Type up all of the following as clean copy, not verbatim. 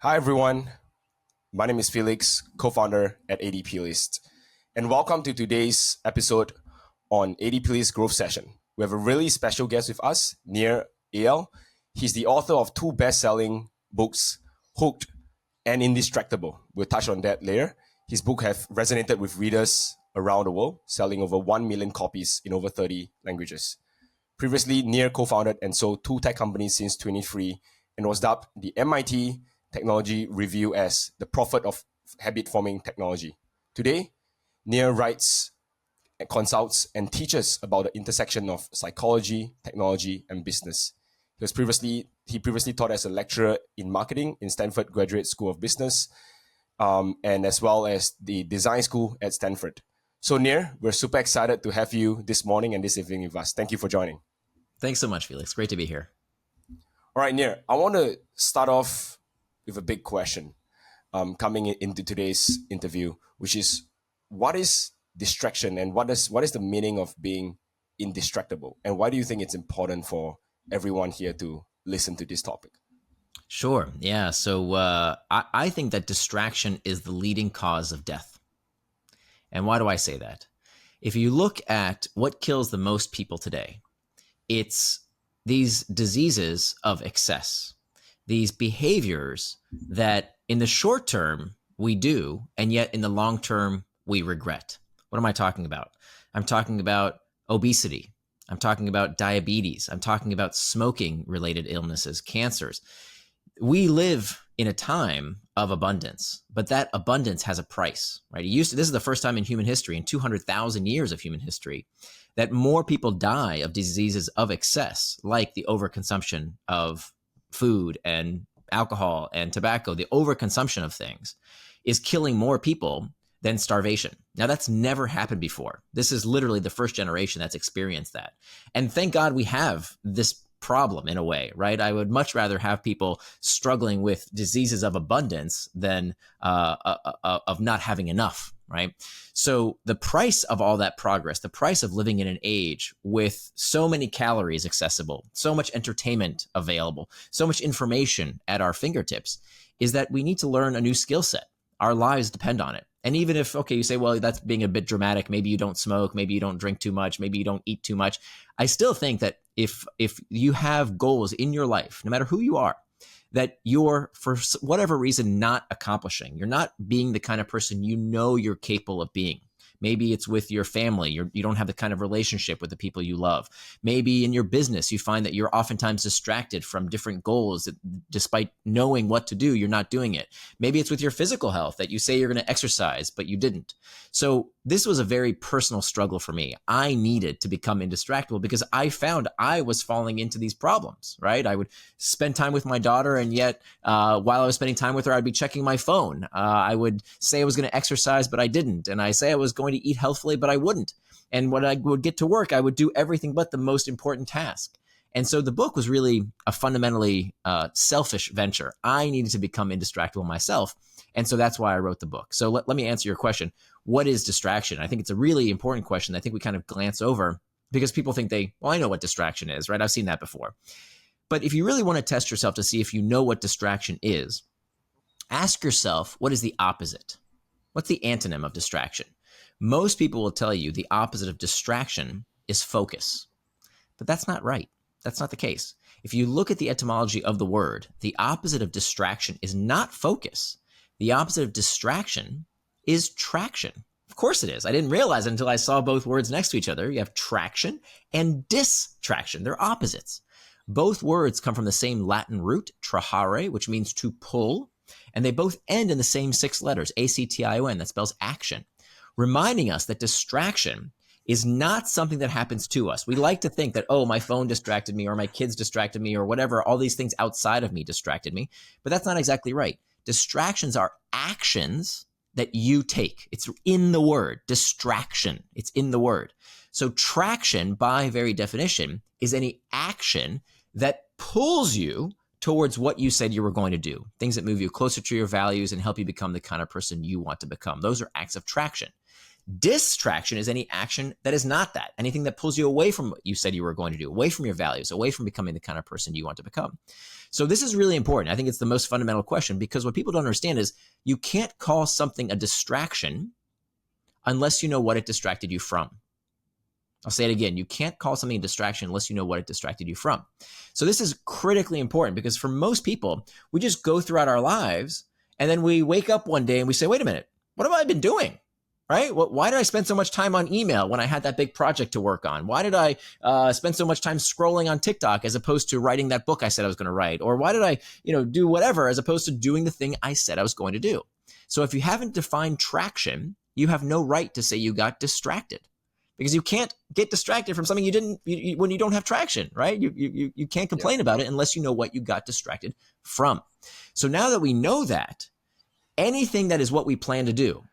Hi, everyone. My name is Felix, co-founder at ADPList, and welcome to today's episode on ADPList Growth Session. We have a really special guest with us, Nir Eyal. He's the author of two best-selling books, Hooked and Indistractable. We'll touch on that later. His book have resonated with readers around the world, selling over 1 million copies in over 30 languages. Previously, Nir co-founded and sold two tech companies since 2023 and was dubbed the MIT Technology Review as the prophet of habit-forming technology. Today, Nir writes, consults, and teaches about the intersection of psychology, technology, and business. He previously taught as a lecturer in marketing in Stanford Graduate School of Business, and as well as the design school at Stanford. So Nir, we're super excited to have you this morning and this evening with us. Thank you for joining. Thanks so much, Felix. Great to be here. All right, Nir, I want to start off with a big question coming into today's interview, which is, what is distraction and what is the meaning of being indistractable? And why do you think it's important for everyone here to listen to this topic? Sure. Yeah. So I think that distraction is the leading cause of death. And why do I say that? If you look at what kills the most people today, it's these diseases of excess, these behaviors that in the short term we do, and yet in the long term we regret. What am I talking about? I'm talking about obesity. I'm talking about diabetes. I'm talking about smoking related illnesses, cancers. We live in a time of abundance, but that abundance has a price, right? This is the first time in human history, in 200,000 years of human history, that more people die of diseases of excess, like the overconsumption of food and alcohol and tobacco. The overconsumption of things is killing more people than starvation. Now, that's never happened before. This is literally the first generation that's experienced that. And thank God we have this problem in a way, right? I would much rather have people struggling with diseases of abundance than of not having enough, right? So the price of all that progress, the price of living in an age with so many calories accessible, so much entertainment available, so much information at our fingertips, is that we need to learn a new skill set. Our lives depend on it. And even if, okay, you say, well, that's being a bit dramatic. Maybe you don't smoke. Maybe you don't drink too much. Maybe you don't eat too much. I still think that if you have goals in your life, no matter who you are, that you're, for whatever reason, not accomplishing, you're not being the kind of person you know you're capable of being. Maybe it's with your family. You don't have the kind of relationship with the people you love. Maybe in your business, you find that you're oftentimes distracted from different goals that, despite knowing what to do, you're not doing it. Maybe it's with your physical health that you say you're going to exercise, but you didn't. So this was a very personal struggle for me. I needed to become indistractable because I found I was falling into these problems, right? I would spend time with my daughter, and yet while I was spending time with her, I'd be checking my phone. I would say I was going to exercise, but I didn't. And I say I was going to eat healthfully, but I wouldn't. And when I would get to work, I would do everything but the most important task. And so the book was really a fundamentally selfish venture. I needed to become indistractable myself. And so that's why I wrote the book. So let me answer your question. What is distraction? I think it's a really important question. I think we kind of glance over because people think I know what distraction is, right? I've seen that before. But if you really want to test yourself to see if you know what distraction is, ask yourself, what is the opposite? What's the antonym of distraction? Most people will tell you the opposite of distraction is focus. But that's not right. That's not the case. If you look at the etymology of the word, the opposite of distraction is not focus. The opposite of distraction is traction. Of course it is. I didn't realize it until I saw both words next to each other. You have traction and distraction. They're opposites. Both words come from the same Latin root, trahare, which means to pull, and they both end in the same 6 letters, A-C-T-I-O-N, that spells action, reminding us that distraction is not something that happens to us. We like to think that, oh, my phone distracted me, or my kids distracted me, or whatever, all these things outside of me distracted me. But that's not exactly right. Distractions are actions that you take. It's in the word, distraction. It's in the word. So traction, by very definition, is any action that pulls you towards what you said you were going to do, things that move you closer to your values and help you become the kind of person you want to become. Those are acts of traction. Distraction is any action that is not that, anything that pulls you away from what you said you were going to do, away from your values, away from becoming the kind of person you want to become. So this is really important. I think it's the most fundamental question, because what people don't understand is you can't call something a distraction unless you know what it distracted you from. I'll say it again. You can't call something a distraction unless you know what it distracted you from. So this is critically important, because for most people, we just go throughout our lives and then we wake up one day and we say, wait a minute, what have I been doing? Right? Why did I spend so much time on email when I had that big project to work on? Why did I spend so much time scrolling on TikTok as opposed to writing that book I said I was going to write? Or why did I, do whatever as opposed to doing the thing I said I was going to do? So if you haven't defined traction, you have no right to say you got distracted, because you can't get distracted from something you didn't when you don't have traction, right? You can't complain about it unless you know what you got distracted from. So now that we know that, anything that is what we plan to do,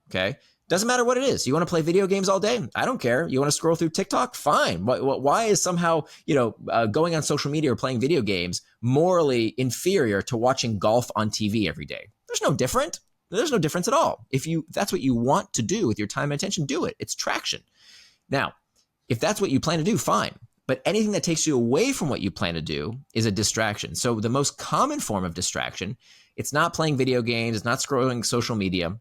okay, doesn't matter what it is. You want to play video games all day? I don't care. You want to scroll through TikTok? Fine. Why is somehow, going on social media or playing video games morally inferior to watching golf on TV every day? There's no difference at all. If that's what you want to do with your time and attention, do it. It's traction. Now, if that's what you plan to do, fine. But anything that takes you away from what you plan to do is a distraction. So the most common form of distraction, it's not playing video games, it's not scrolling social media.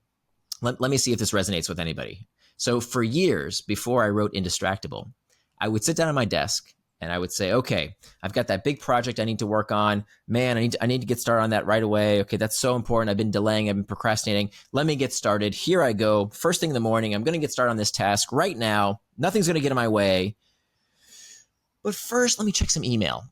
Let me see if this resonates with anybody. So for years before I wrote Indistractable, I would sit down at my desk and I would say, okay, I've got that big project I need to work on. Man, I need to get started on that right away. Okay, that's so important. I've been delaying, I've been procrastinating. Let me get started. Here I go. First thing in the morning, I'm going to get started on this task right now. Nothing's going to get in my way. But first, let me check some email.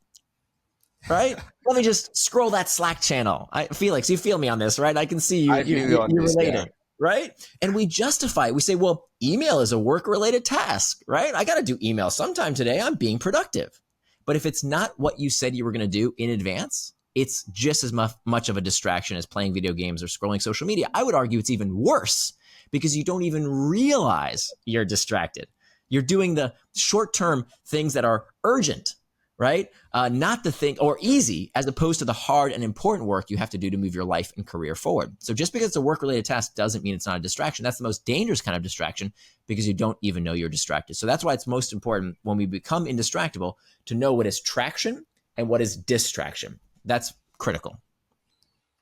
Right? Let me just scroll that Slack channel. Felix, you feel me on this, right? I can see you. I feel you on this, related. yeah. Right? And we justify it. We say, well, email is a work-related task, right? I got to do email sometime today. I'm being productive. But if it's not what you said you were going to do in advance, it's just as much of a distraction as playing video games or scrolling social media. I would argue it's even worse, because you don't even realize you're distracted. You're doing the short-term things that are urgent, right? Not the thing, or easy, as opposed to the hard and important work you have to do to move your life and career forward. So just because it's a work-related task doesn't mean it's not a distraction. That's the most dangerous kind of distraction, because you don't even know you're distracted. So that's why it's most important when we become indistractable to know what is traction and what is distraction. That's critical.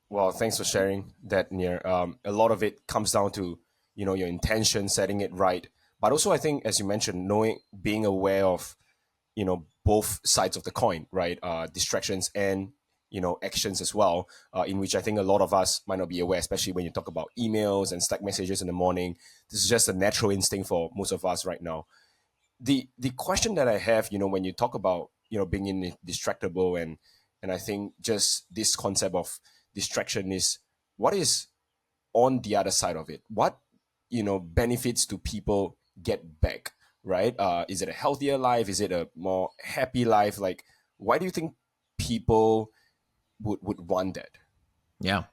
Well, thanks for sharing that, Nir. A lot of it comes down to, your intention, setting it right. But also, I think, as you mentioned, being aware of, both sides of the coin, right? Distractions and, actions as well, in which I think a lot of us might not be aware, especially when you talk about emails and Slack messages in the morning. This is just a natural instinct for most of us right now. The question that I have, when you talk about, being indistractable, and I think just this concept of distraction is, what is on the other side of it? What, benefits do people get back? Right? Is it a healthier life? Is it a more happy life? Like, why do you think people would want that? Yeah.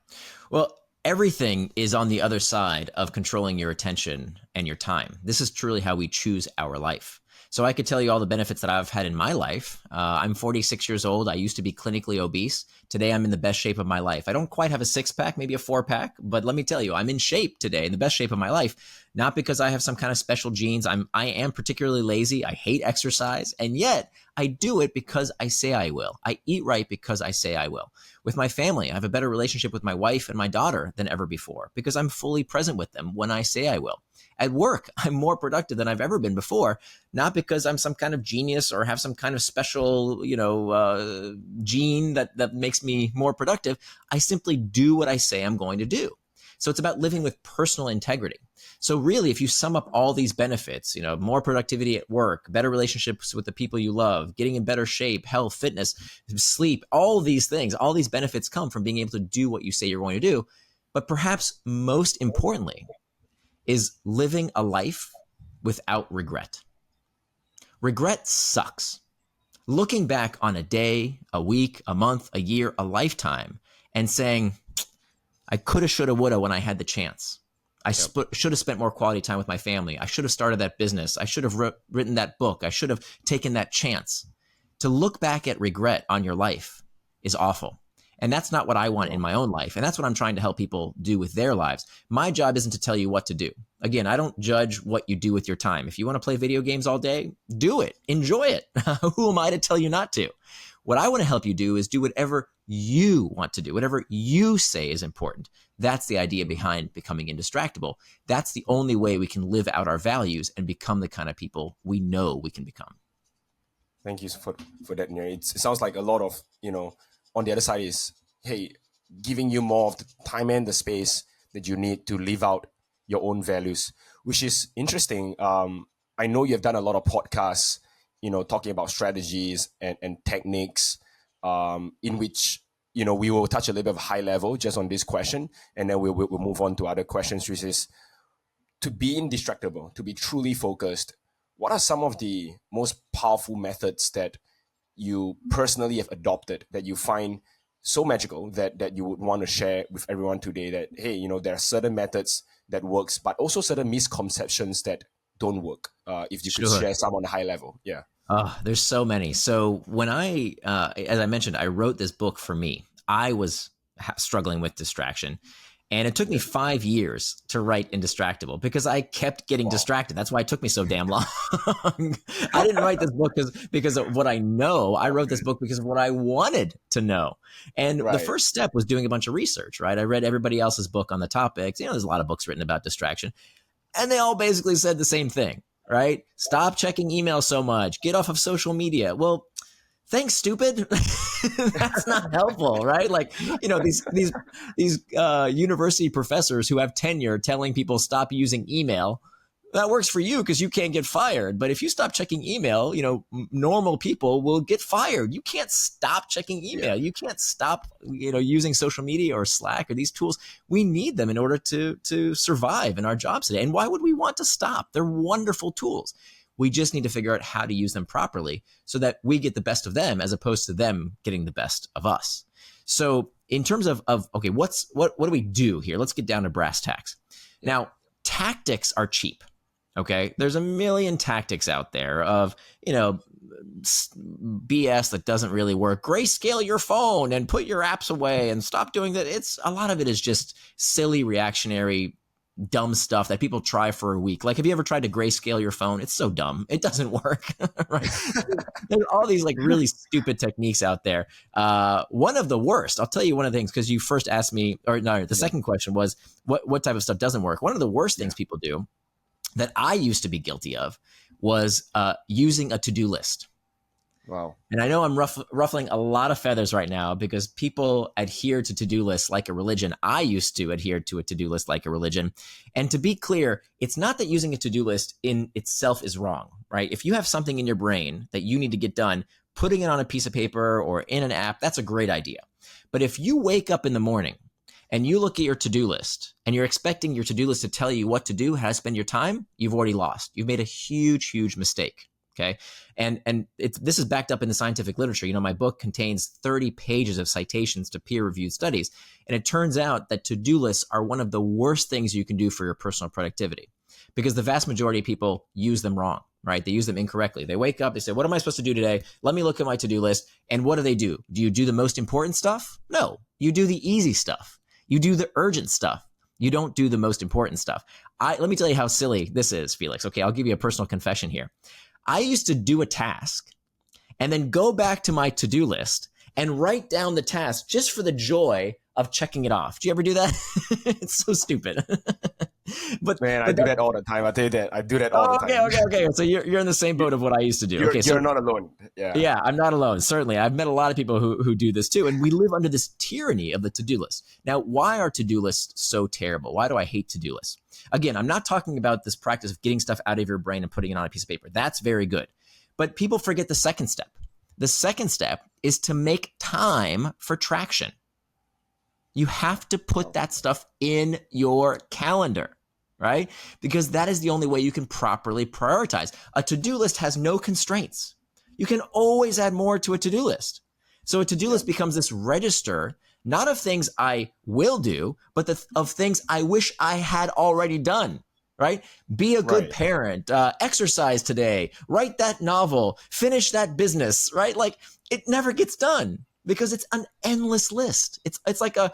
Well, everything is on the other side of controlling your attention and your time. This is truly how we choose our life. So I could tell you all the benefits that I've had in my life. I'm 46 years old. I used to be clinically obese. Today, I'm in the best shape of my life. I don't quite have a six-pack, maybe a four-pack, but let me tell you, I'm in shape today, in the best shape of my life, not because I have some kind of special genes. I am particularly lazy. I hate exercise, and yet I do it because I say I will. I eat right because I say I will. With my family, I have a better relationship with my wife and my daughter than ever before, because I'm fully present with them when I say I will. At work, I'm more productive than I've ever been before, not because I'm some kind of genius or have some kind of special, gene that makes me more productive. I simply do what I say I'm going to do. So it's about living with personal integrity. So really, if you sum up all these benefits, more productivity at work, better relationships with the people you love, getting in better shape, health, fitness, sleep, all these things, all these benefits come from being able to do what you say you're going to do. But perhaps most importantly is living a life without regret. Regret sucks. Looking back on a day, a week, a month, a year, a lifetime, and saying, I coulda, shoulda, woulda when I had the chance. I should have spent more quality time with my family. I should have started that business. I should have written that book. I should have taken that chance. To look back at regret on your life is awful. And that's not what I want in my own life. And that's what I'm trying to help people do with their lives. My job isn't to tell you what to do. Again, I don't judge what you do with your time. If you want to play video games all day, do it. Enjoy it. Who am I to tell you not to? What I want to help you do is do whatever you want to do, whatever you say is important. That's the idea behind becoming indistractable. That's the only way we can live out our values and become the kind of people we know we can become. Thank you for that, Nir. It sounds like a lot of, on the other side is, hey, giving you more of the time and the space that you need to live out your own values, which is interesting. I know you've done a lot of podcasts, talking about strategies and techniques, in which, we will touch a little bit of high level just on this question, and then we'll move on to other questions, which is to be indistractable, to be truly focused. What are some of the most powerful methods that you personally have adopted that you find so magical that you would want to share with everyone today? That, hey, there are certain methods that works, but also certain misconceptions that don't work. If you could share some on a high level. Yeah. There's so many. So when as I mentioned, I wrote this book for me. I was struggling with distraction. And it took me 5 years to write Indistractable because I kept getting distracted. That's why it took me so damn long. I didn't write this book because of what I know. I wrote this book because of what I wanted to know. And the first step was doing a bunch of research, right? I read everybody else's book on the topics. There's a lot of books written about distraction. And they all basically said the same thing, right? Stop checking email so much. Get off of social media. Well, thanks, stupid. That's not helpful, right? Like, these university professors who have tenure telling people stop using email, that works for you because you can't get fired. But if you stop checking email, normal people will get fired. You can't stop checking email. Yeah. You can't stop, using social media or Slack or these tools. We need them in order to survive in our jobs today. And why would we want to stop? They're wonderful tools. We just need to figure out how to use them properly so that we get the best of them as opposed to them getting the best of us. So in terms of okay, what do we do here? Let's get down to brass tacks. Now, tactics are cheap. Okay, there's a million tactics out there of, BS that doesn't really work. Grayscale your phone and put your apps away and stop doing that. A lot of it is just silly, reactionary, dumb stuff that people try for a week. Like, have you ever tried to grayscale your phone? It's so dumb. It doesn't work. Right? There's all these really stupid techniques out there. One of the worst, I'll tell you one of the things, because you first asked me, or no, the second question was what type of stuff doesn't work. One of the worst things people do that I used to be guilty of was using a to-do list. Wow. And I know I'm ruffling a lot of feathers right now because people adhere to to-do lists like a religion. I used to adhere to a to-do list like a religion. And to be clear, it's not that using a to-do list in itself is wrong, right? If you have something in your brain that you need to get done, putting it on a piece of paper or in an app, that's a great idea. But if you wake up in the morning and you look at your to-do list and you're expecting your to-do list to tell you what to do, how to spend your time, you've already lost. You've made a huge, huge mistake. Okay. And this is backed up in the scientific literature. My book contains 30 pages of citations to peer-reviewed studies. And it turns out that to-do lists are one of the worst things you can do for your personal productivity because the vast majority of people use them wrong, right? They use them incorrectly. They wake up, they say, what am I supposed to do today? Let me look at my to-do list. And what do? Do you do the most important stuff? No, you do the easy stuff. You do the urgent stuff. You don't do the most important stuff. Let me tell you how silly this is, Felix. Okay, I'll give you a personal confession here. I used to do a task and then go back to my to-do list and write down the task just for the joy of checking it off. Do you ever do that? It's so stupid. I do that all the time. I tell you that. I do that all the time. Okay. So you're in the same boat of what I used to do. You're not alone. Yeah, I'm not alone. Certainly. I've met a lot of people who do this too. And we live under this tyranny of the to-do list. Now, why are to-do lists so terrible? Why do I hate to-do lists? Again, I'm not talking about this practice of getting stuff out of your brain and putting it on a piece of paper. That's very good. But people forget the second step. The second step is to make time for traction. You have to put that stuff in your calendar, right? Because that is the only way you can properly prioritize. A to-do list has no constraints. You can always add more to a to-do list. So a to-do list becomes this register, not of things I will do, but of things I wish I had already done, right? Be a good parent, exercise today, write that novel, finish that business, right? Like, it never gets done because it's an endless list. It's like a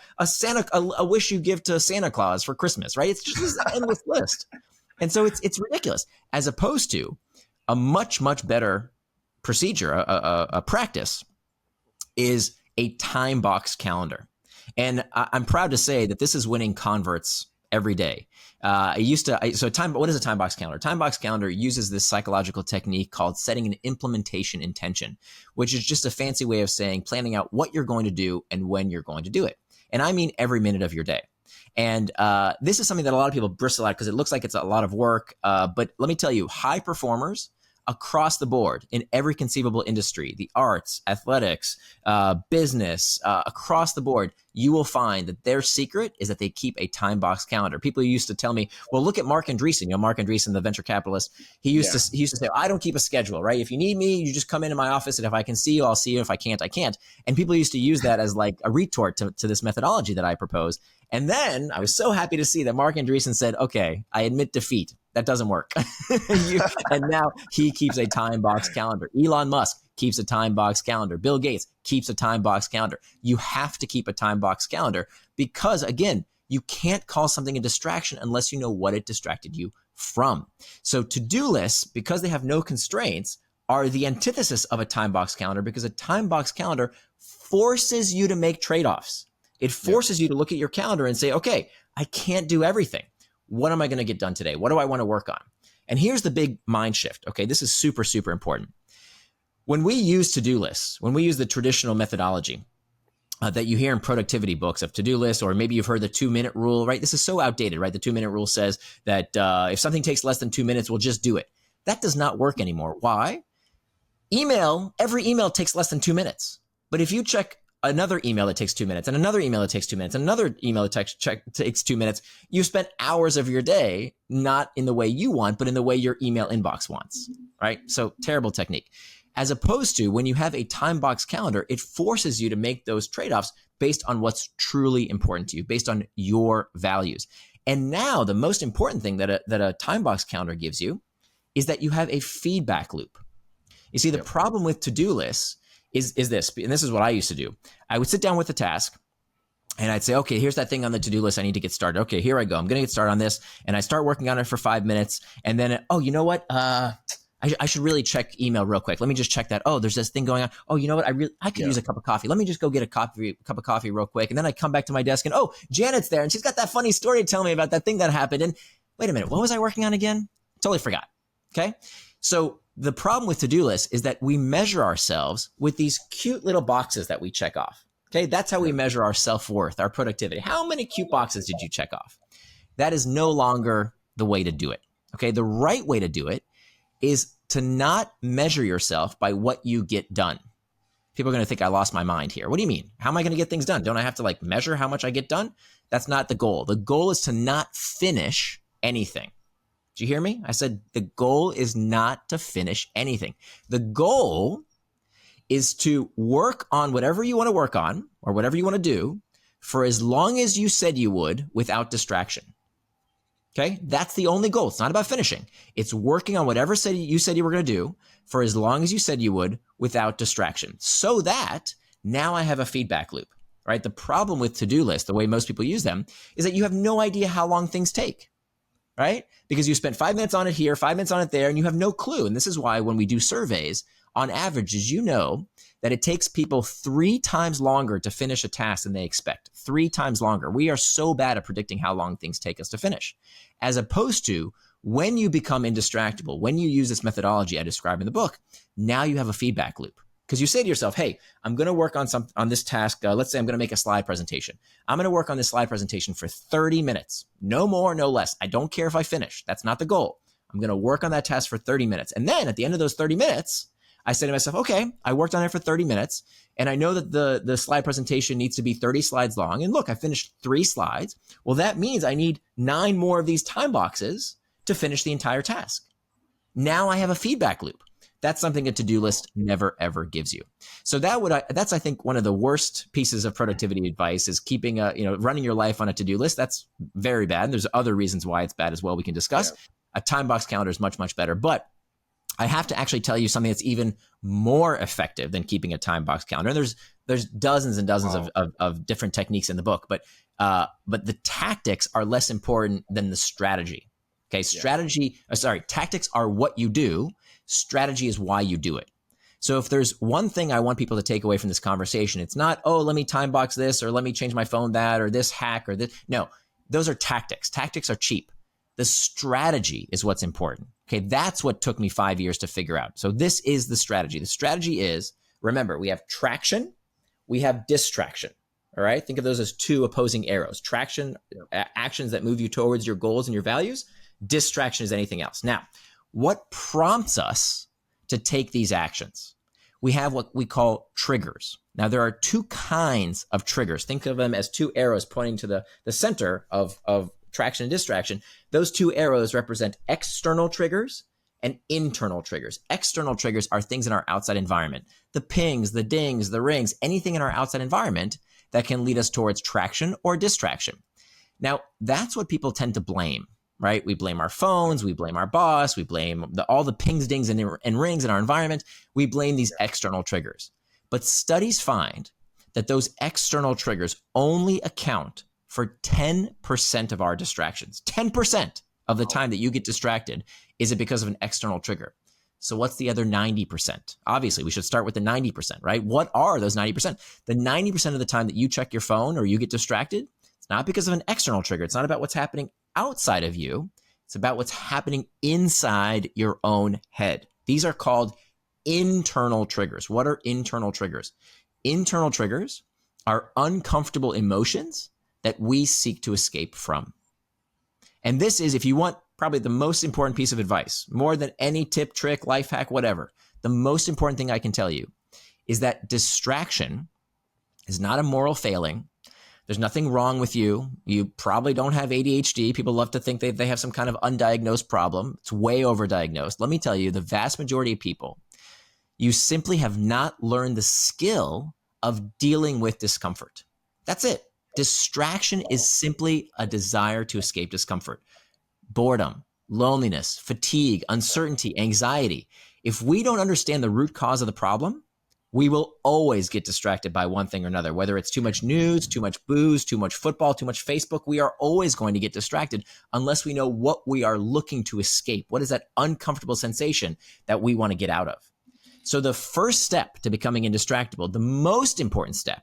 wish you give to Santa Claus for Christmas, right? It's just this endless list. And so it's ridiculous, as opposed to a much, much better procedure, a practice is a time box calendar. And I'm proud to say that this is winning converts every day. What is a time box calendar? Time box calendar uses this psychological technique called setting an implementation intention, which is just a fancy way of saying planning out what you're going to do and when you're going to do it. And I mean every minute of your day. And this is something that a lot of people bristle at because it looks like it's a lot of work. But let me tell you, high performers across the board in every conceivable industry, the arts, athletics, business, across the board, you will find that their secret is that they keep a time box calendar. People used to tell me, well, look at Mark Andreessen, Mark Andreessen, the venture capitalist. He used to say, I don't keep a schedule, right? If you need me, you just come into my office, and if I can see you, I'll see you. If I can't, I can't. And people used to use that as like a retort to this methodology that I propose. And then I was so happy to see that Mark Andreessen said, okay, I admit defeat. That doesn't work. And now he keeps a time box calendar. Elon Musk keeps a time box calendar. Bill Gates keeps a time box calendar. You have to keep a time box calendar because, again, you can't call something a distraction unless you know what it distracted you from. So to-do lists, because they have no constraints, are the antithesis of a time box calendar because a time box calendar forces you to make trade-offs. It forces you to look at your calendar and say, okay, I can't do everything. What am I going to get done today? What do I want to work on? And here's the big mind shift. Okay, this is super, super important. When we use to-do lists, when we use the traditional methodology that you hear in productivity books of to-do lists, or maybe you've heard the 2-minute rule, right? This is so outdated, right? The 2-minute rule says that if something takes less than 2 minutes, we'll just do it. That does not work anymore. Why? Every email takes less than 2 minutes. But if you check another email that takes 2 minutes, and another email that takes 2 minutes, and another email that takes 2 minutes, you spent hours of your day not in the way you want, but in the way your email inbox wants, right? So terrible technique. As opposed to when you have a time box calendar, it forces you to make those trade-offs based on what's truly important to you, based on your values. And now the most important thing that a time box calendar gives you is that you have a feedback loop. You see, the problem with to-do lists is this, and this is what I used to do. I would sit down with a task and I'd say, okay, here's that thing on the to-do list I need to get started. Okay, here I go. I'm going to get started on this. And I start working on it for 5 minutes. And then, oh, you know what? I should really check email real quick. Let me just check that. Oh, there's this thing going on. Oh, you know what? I could use a cup of coffee. Let me just go get a cup of coffee real quick. And then I come back to my desk and, oh, Janet's there. And she's got that funny story to tell me about that thing that happened. And wait a minute, what was I working on again? Totally forgot. Okay. So the problem with to-do lists is that we measure ourselves with these cute little boxes that we check off. Okay. That's how we measure our self-worth, our productivity. How many cute boxes did you check off? That is no longer the way to do it. Okay. The right way to do it is to not measure yourself by what you get done. People are going to think I lost my mind here. What do you mean? How am I going to get things done? Don't I have to measure how much I get done? That's not the goal. The goal is to not finish anything. Did you hear me? I said the goal is not to finish anything. The goal is to work on whatever you want to work on or whatever you want to do for as long as you said you would without distraction. Okay, that's the only goal. It's not about finishing. It's working on whatever you said you were going to do for as long as you said you would without distraction, so that now I have a feedback loop, right? The problem with to-do lists, the way most people use them, is that you have no idea how long things take, right? Because you spent 5 minutes on it here, 5 minutes on it there, and you have no clue. And this is why when we do surveys, on average, as you know, that it takes people 3 times longer to finish a task than they expect. 3 times longer. We are so bad at predicting how long things take us to finish. As opposed to when you become indistractable, when you use this methodology I describe in the book, now you have a feedback loop. Because you say to yourself, hey, I'm going to work on this task. Let's say I'm going to make a slide presentation. I'm going to work on this slide presentation for 30 minutes. No more, no less. I don't care if I finish. That's not the goal. I'm going to work on that task for 30 minutes. And then at the end of those 30 minutes, I say to myself, okay, I worked on it for 30 minutes, and I know that the slide presentation needs to be 30 slides long. And look, I finished 3 slides. Well, that means I need 9 more of these time boxes to finish the entire task. Now I have a feedback loop. That's something a to-do list never, ever gives you. So that's, I think, one of the worst pieces of productivity advice is keeping running your life on a to-do list. That's very bad. There's other reasons why it's bad as well we can discuss. Yeah. A time box calendar is much, much better. But I have to actually tell you something that's even more effective than keeping a time box calendar. And there's dozens and dozens of different techniques in the book, but the tactics are less important than the strategy. Okay, tactics are what you do. Strategy is why you do it. So if there's one thing I want people to take away from this conversation, it's not, oh, let me time box this, or let me change my phone that, or this hack, or this. No, those are tactics. Tactics are cheap. The strategy is what's important. Okay, that's what took me 5 years to figure out. So this is the strategy. The strategy is, remember, we have traction, we have distraction. All right, think of those as two opposing arrows. Traction, actions that move you towards your goals and your values. Distraction is anything else. Now, what prompts us to take these actions? We have what we call triggers. Now, there are two kinds of triggers. Think of them as two arrows pointing to the center of traction and distraction. Those two arrows represent external triggers and internal triggers. External triggers are things in our outside environment. The pings, the dings, the rings, anything in our outside environment that can lead us towards traction or distraction. Now, that's what people tend to blame, right? We blame our phones, we blame our boss, we blame all the pings, dings, and rings in our environment. We blame these external triggers. But studies find that those external triggers only account for 10% of our distractions. 10% of the time that you get distracted is it because of an external trigger. So what's the other 90%? Obviously, we should start with the 90%, right? What are those 90%? The 90% of the time that you check your phone or you get distracted, it's not because of an external trigger. It's not about what's happening outside of you. It's about what's happening inside your own head. These are called internal triggers. What are internal triggers? Internal triggers are uncomfortable emotions that we seek to escape from. And this is, if you want probably the most important piece of advice, more than any tip, trick, life hack, whatever, the most important thing I can tell you is that distraction is not a moral failing. There's nothing wrong with you. You probably don't have ADHD. People love to think they have some kind of undiagnosed problem. It's way overdiagnosed. Let me tell you, the vast majority of people, you simply have not learned the skill of dealing with discomfort. That's it. Distraction is simply a desire to escape discomfort. Boredom, loneliness, fatigue, uncertainty, anxiety. If we don't understand the root cause of the problem, we will always get distracted by one thing or another, whether it's too much news, too much booze, too much football, too much Facebook. We are always going to get distracted unless we know what we are looking to escape. What is that uncomfortable sensation that we want to get out of? So the first step to becoming indistractable, the most important step,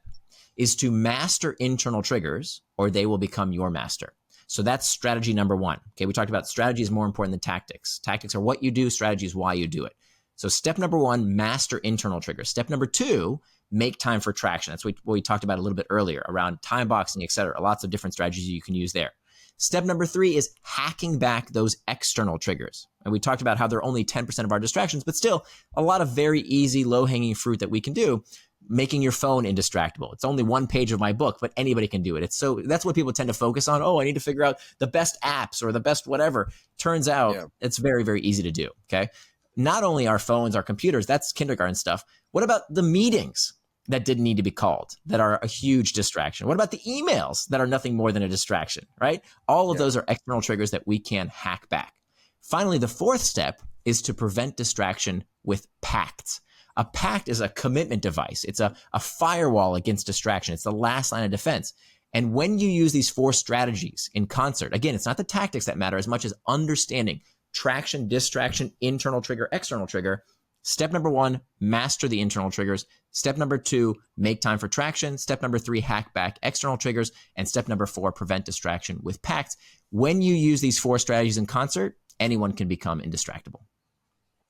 is to master internal triggers, or they will become your master. So that's strategy number one. Okay, we talked about strategy is more important than tactics. Tactics are what you do, strategy is why you do it. So step number one, master internal triggers. Step number two, make time for traction. That's what we talked about a little bit earlier around time boxing, et cetera. Lots of different strategies you can use there. Step number three is hacking back those external triggers. And we talked about how they're only 10% of our distractions, but still a lot of very easy, low-hanging fruit that we can do. Making your phone indistractable. It's only one page of my book, but anybody can do it. So that's what people tend to focus on. Oh, I need to figure out the best apps or the best whatever. Turns out it's very, very easy to do. Okay. Not only our phones, our computers, that's kindergarten stuff. What about the meetings that didn't need to be called that are a huge distraction? What about the emails that are nothing more than a distraction, right? All of those are external triggers that we can hack back. Finally, the fourth step is to prevent distraction with pacts. A pact is a commitment device. It's a firewall against distraction. It's the last line of defense. And when you use these four strategies in concert, again, it's not the tactics that matter as much as understanding traction, distraction, internal trigger, external trigger. Step number one, master the internal triggers. Step number two, make time for traction. Step number three, hack back external triggers. And step number four, prevent distraction with pacts. When you use these four strategies in concert, anyone can become indistractable.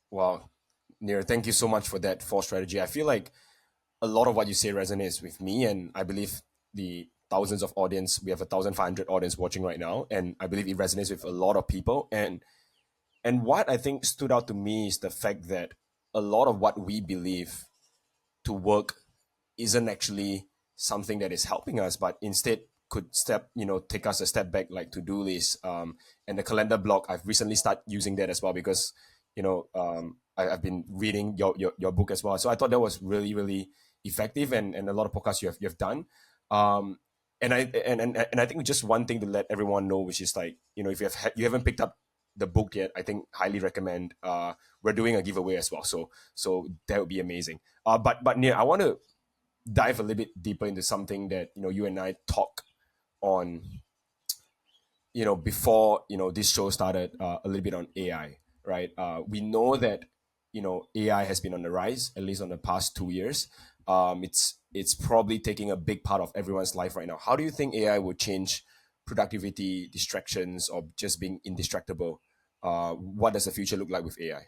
Wow. Nir, thank you so much for that four strategy. I feel like a lot of what you say resonates with me, and I believe the thousands of audience, we have 1,500 audience watching right now, and I believe it resonates with a lot of people. And what I think stood out to me is the fact that a lot of what we believe to work isn't actually something that is helping us, but instead could take us a step back, like to-do list, and the calendar block. I've recently started using that as well because I've been reading your book as well. So I thought that was really, really effective, and a lot of podcasts you have done. And I think just one thing to let everyone know, which is like, if you haven't picked up the book yet, I think highly recommend. We're doing a giveaway as well, so that would be amazing. But Nir, I want to dive a little bit deeper into something that you and I talk on, before this show started, a little bit on AI, right? We know that AI has been on the rise, at least on the past 2 years. It's probably taking a big part of everyone's life right now. How do you think AI will change productivity, distractions, or just being indistractable? What does the future look like with AI?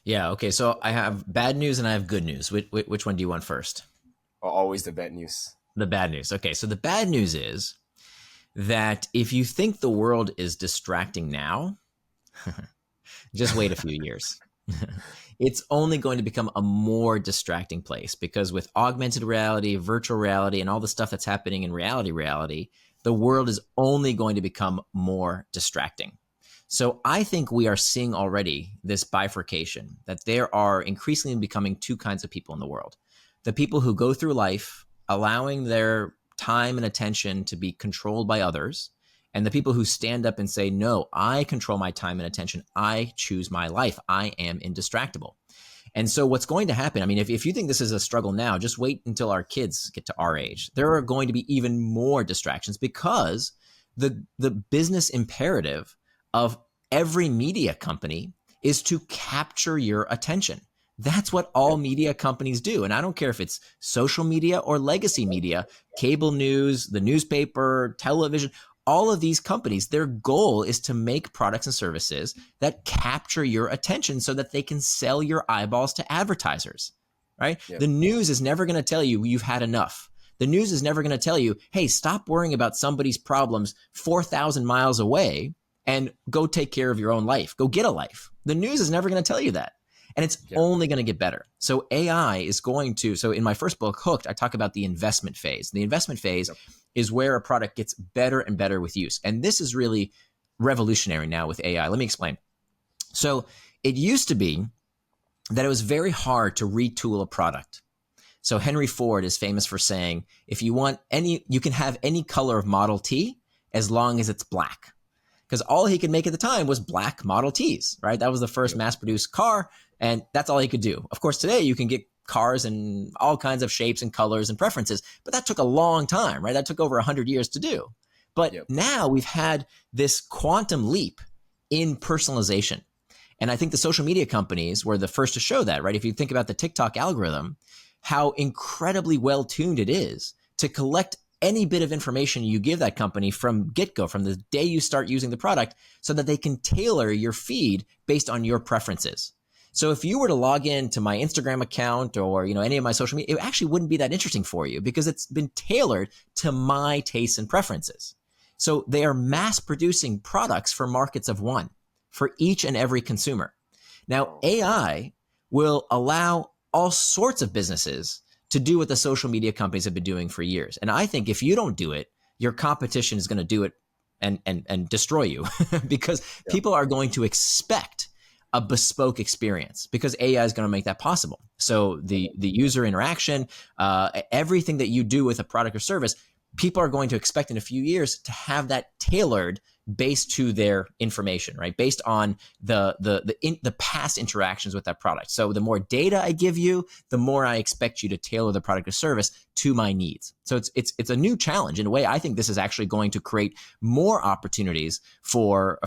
Yeah. Okay. So I have bad news and I have good news. Which one do you want first? Or always the bad news? The bad news. Okay. So the bad news is that if you think the world is distracting now, just wait a few years. It's only going to become a more distracting place because with augmented reality, virtual reality, and all the stuff that's happening in reality, the world is only going to become more distracting. So I think we are seeing already this bifurcation that there are increasingly becoming two kinds of people in the world. The people who go through life allowing their time and attention to be controlled by others, and the people who stand up and say, no, I control my time and attention. I choose my life. I am indistractable. And so what's going to happen, I mean, if you think this is a struggle now, just wait until our kids get to our age. There are going to be even more distractions because the business imperative of every media company is to capture your attention. That's what all media companies do. And I don't care if it's social media or legacy media, cable news, the newspaper, television, all of these companies, their goal is to make products and services that capture your attention so that they can sell your eyeballs to advertisers, right? Yep. The news is never going to tell you you've had enough. The news is never going to tell you, hey, stop worrying about somebody's problems 4,000 miles away and go take care of your own life. Go get a life. The news is never going to tell you that. And it's only going to get better. So AI is going to, so in my first book, Hooked, I talk about the investment phase. The investment phase is where a product gets better and better with use. And this is really revolutionary now with AI. Let me explain. So it used to be that it was very hard to retool a product. So Henry Ford is famous for saying, if you want any, you can have any color of Model T as long as it's black. Because all he could make at the time was black Model Ts, right? That was the first mass-produced car, and that's all he could do. Of course, today you can get cars in all kinds of shapes and colors and preferences, but that took a long time, right? That took over 100 years to do. But now we've had this quantum leap in personalization. And I think the social media companies were the first to show that, right? If you think about the TikTok algorithm, how incredibly well-tuned it is to collect any bit of information you give that company from get-go, from the day you start using the product, so that they can tailor your feed based on your preferences. So if you were to log in to my Instagram account or any of my social media, it actually wouldn't be that interesting for you because it's been tailored to my tastes and preferences. So they are mass producing products for markets of one, for each and every consumer. Now, AI will allow all sorts of businesses to do what the social media companies have been doing for years. And I think if you don't do it, your competition is going to do it and destroy you because people are going to expect a bespoke experience because AI is going to make that possible. So the user interaction, everything that you do with a product or service, people are going to expect in a few years to have that tailored based to their information, right? Based on the past interactions with that product. So the more data I give you, the more I expect you to tailor the product or service to my needs. So it's a new challenge. In a way, I think this is actually going to create more opportunities for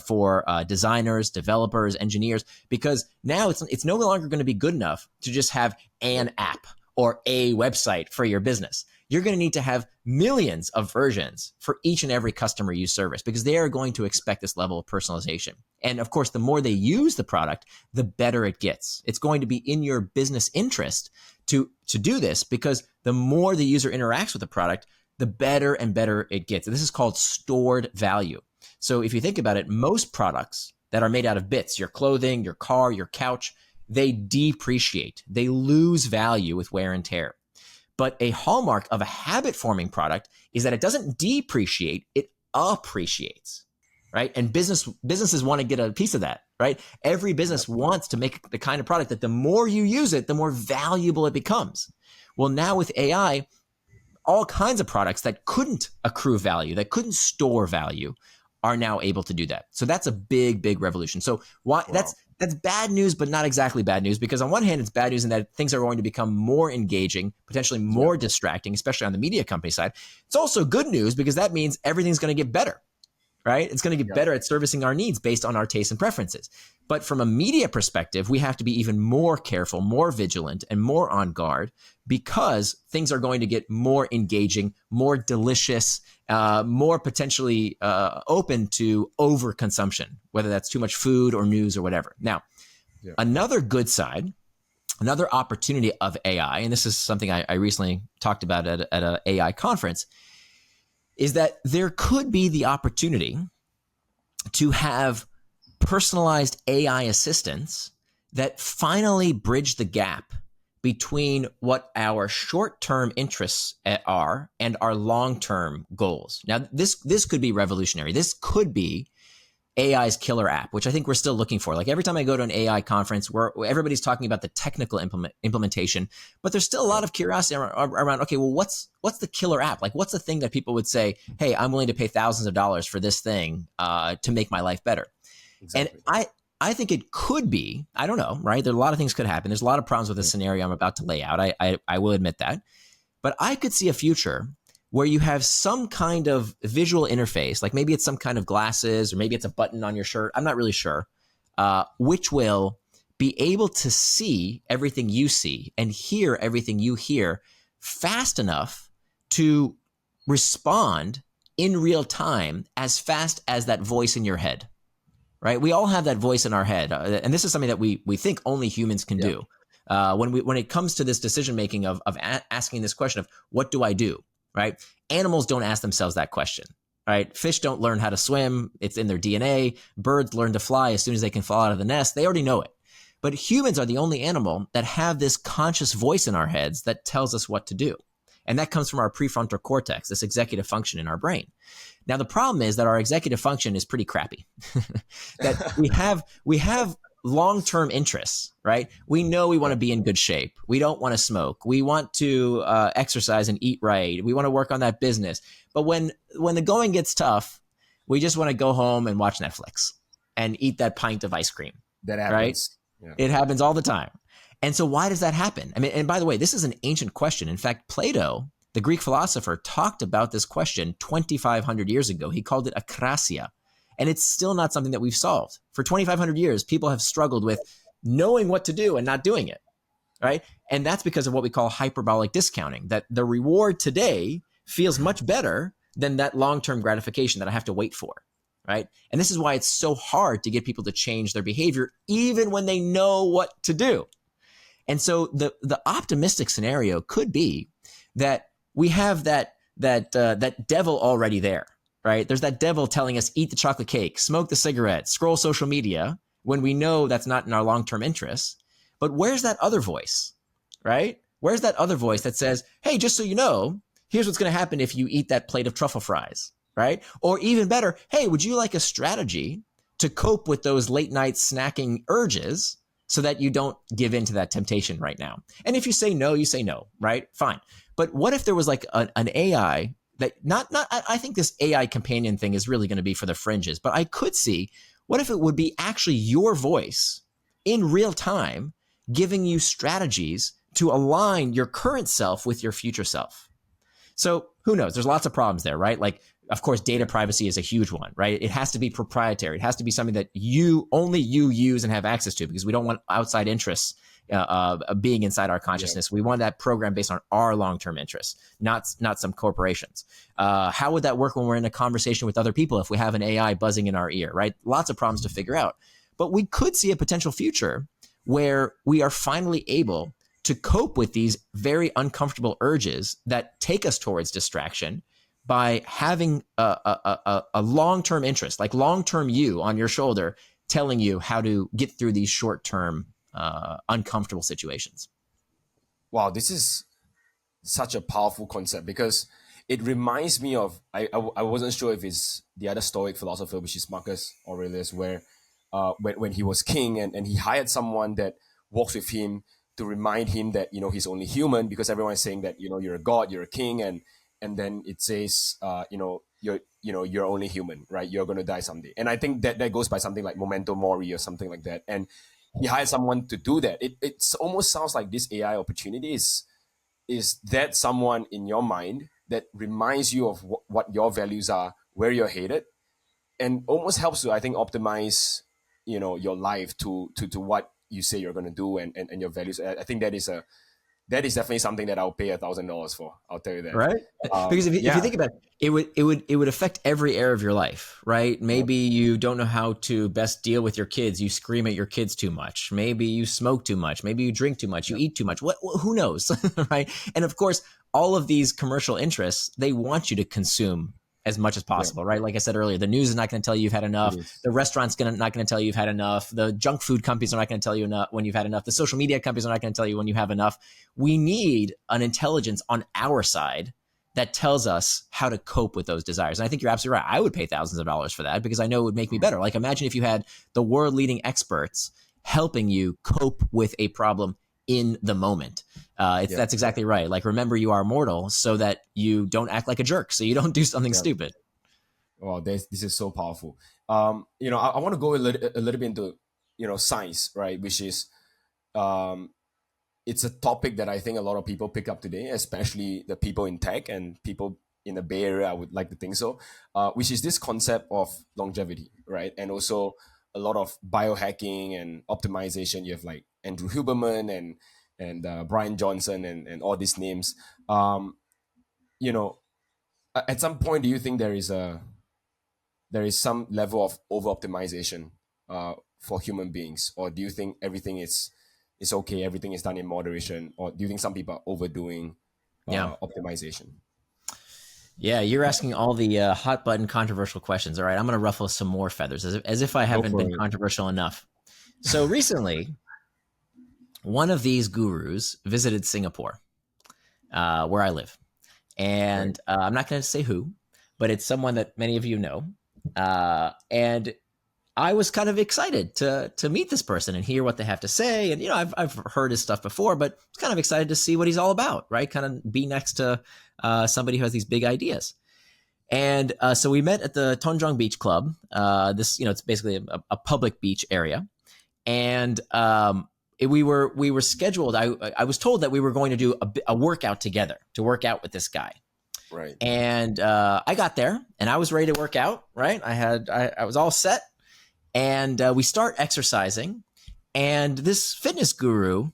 designers, developers, engineers, because now it's no longer going to be good enough to just have an app or a website for your business. You're going to need to have millions of versions for each and every customer you service because they are going to expect this level of personalization. And of course, the more they use the product, the better it gets. It's going to be in your business interest to do this because the more the user interacts with the product, the better and better it gets. And this is called stored value. So if you think about it, most products that are made out of bits, your clothing, your car, your couch, they depreciate. They lose value with wear and tear. But a hallmark of a habit-forming product is that it doesn't depreciate, it appreciates, right? And businesses want to get a piece of that, right? Every business wants to make the kind of product that the more you use it, the more valuable it becomes. Well, now with AI, all kinds of products that couldn't accrue value, that couldn't store value, are now able to do that. So that's a big, big revolution. So that's bad news, but not exactly bad news, because on one hand, it's bad news in that things are going to become more engaging, potentially more distracting, especially on the media company side. It's also good news because that means everything's going to get better. right? It's going to get better at servicing our needs based on our tastes and preferences. But from a media perspective, we have to be even more careful, more vigilant, and more on guard, because things are going to get more engaging, more delicious, more potentially open to overconsumption, whether that's too much food or news or whatever. Now, another good side, another opportunity of AI, and this is something I recently talked about at an AI conference, is that there could be the opportunity to have personalized AI assistants that finally bridge the gap between what our short-term interests are and our long-term goals. Now, this could be revolutionary. This could be AI's killer app, which I think we're still looking for. Like every time I go to an AI conference where everybody's talking about the technical implementation, but there's still a lot of curiosity around, okay, well, what's the killer app? Like, what's the thing that people would say, hey, I'm willing to pay thousands of dollars for this thing to make my life better? Exactly. And I think it could be, I don't know, right? There are a lot of things could happen. There's a lot of problems with the scenario I'm about to lay out. I will admit that. But I could see a future where you have some kind of visual interface, like maybe it's some kind of glasses or maybe it's a button on your shirt. I'm not really sure, which will be able to see everything you see and hear everything you hear fast enough to respond in real time as fast as that voice in your head, right? We all have that voice in our head. And this is something that we think only humans can do. When it comes to this decision making of asking this question of what do I do? Right? Animals don't ask themselves that question, right? Fish don't learn how to swim. It's in their DNA. Birds learn to fly as soon as they can fall out of the nest. They already know it. But humans are the only animal that have this conscious voice in our heads that tells us what to do. And that comes from our prefrontal cortex, this executive function in our brain. Now, the problem is that our executive function is pretty crappy. That we have long-term interests, right? We know we want to be in good shape. We don't want to smoke. We want to exercise and eat right. We want to work on that business. But when the going gets tough, we just want to go home and watch Netflix and eat that pint of ice cream. That happens. Right? Yeah. It happens all the time. And so why does that happen? I mean, and by the way, this is an ancient question. In fact, Plato, the Greek philosopher, talked about this question 2,500 years ago. He called it akrasia. And it's still not something that we've solved. For 2,500 years, people have struggled with knowing what to do and not doing it, right? And that's because of what we call hyperbolic discounting, that the reward today feels much better than that long-term gratification that I have to wait for, right? And this is why it's so hard to get people to change their behavior, even when they know what to do. And so the optimistic scenario could be that we have that devil already there. Right? There's that devil telling us, eat the chocolate cake, smoke the cigarette, scroll social media, when we know that's not in our long-term interests. But where's that other voice, right? Where's that other voice that says, hey, just so you know, here's what's going to happen if you eat that plate of truffle fries, right? Or even better, hey, would you like a strategy to cope with those late night snacking urges so that you don't give in to that temptation right now? And if you say no, you say no, right? Fine. But what if there was like an AI that I think this AI companion thing is really going to be for the fringes, but I could see, what if it would be actually your voice in real time giving you strategies to align your current self with your future self? So who knows? There's lots of problems there, right? Like, of course, data privacy is a huge one, right? It has to be proprietary. It has to be something that only you use and have access to, because we don't want outside interests being inside our consciousness. We want that program based on our long-term interests, not some corporations. How would that work when we're in a conversation with other people if we have an AI buzzing in our ear, right? Lots of problems to figure out. But we could see a potential future where we are finally able to cope with these very uncomfortable urges that take us towards distraction by having a long-term interest, like long-term you on your shoulder, telling you how to get through these short-term uncomfortable situations. Wow, this is such a powerful concept, because it reminds me of, I wasn't sure if it's the other Stoic philosopher, which is Marcus Aurelius, where when he was king and he hired someone that walks with him to remind him that, he's only human, because everyone is saying that, you're a god, you're a king, and then it says, you're only human, right? You're going to die someday. And I think that goes by something like memento mori or something like that. And he hired someone to do that. It almost sounds like this AI opportunity is that someone in your mind that reminds you of what your values are, where you're headed, and almost helps to, I think, optimize, your life to what you say you're going to do, and your values. I think that is definitely something that I'll pay $1,000 for. I'll tell you that. Right? Because if you Yeah, think about it, it would affect every area of your life, right? yeah, Maybe you don't know how to best deal with your kids. You scream at your kids too much. Maybe you smoke too much. Maybe you drink too much. You yeah, eat too much. Who knows, right? And of course, all of these commercial interests, they want you to consume as much as yeah. possible, right? Like I said earlier, the news is not going to tell you you've had It enough. is. The restaurant's not going to tell you you've had enough. The junk food companies are not going to tell you enough when you've had enough. The social media companies are not going to tell you when you have enough. We need an intelligence on our side that tells us how to cope with those desires. And I think you're absolutely right. I would pay thousands of dollars for that because I know it would make me better. Like imagine if you had the world leading experts helping you cope with a problem in the moment. Yeah, That's exactly right. Like remember you are mortal so that you don't act like a jerk. So you don't do something yeah. stupid. Wow, this is so powerful. I want to go a little bit into, science, right? Which is, um, it's a topic that I think a lot of people pick up today, especially the people in tech and people in the Bay Area. I would like to think so, which is this concept of longevity, right? And also a lot of biohacking and optimization. You have like Andrew Huberman and Brian Johnson and all these names. You know, at some point, do you think there is some level of over optimization for human beings, or do you think everything is okay, everything is done in moderation, or do you think some people are overdoing Yeah. optimization? Yeah, you're asking all the hot button controversial questions. All right, I'm going to ruffle some more feathers as if I Go haven't for been it. controversial enough. So recently, one of these gurus visited Singapore, where I live. Right. And I'm not going to say who, but it's someone that many of you know. And I was kind of excited to meet this person and hear what they have to say. And I've heard his stuff before, but kind of excited to see what he's all about. Right, kind of be next to somebody who has these big ideas. And so we met at the Tonjong Beach Club. It's basically a public beach area, and we were scheduled. I was told that we were going to do a workout together to work out with this guy. Right. And I got there and I was ready to work out. Right, I was all set, and we start exercising. And this fitness guru,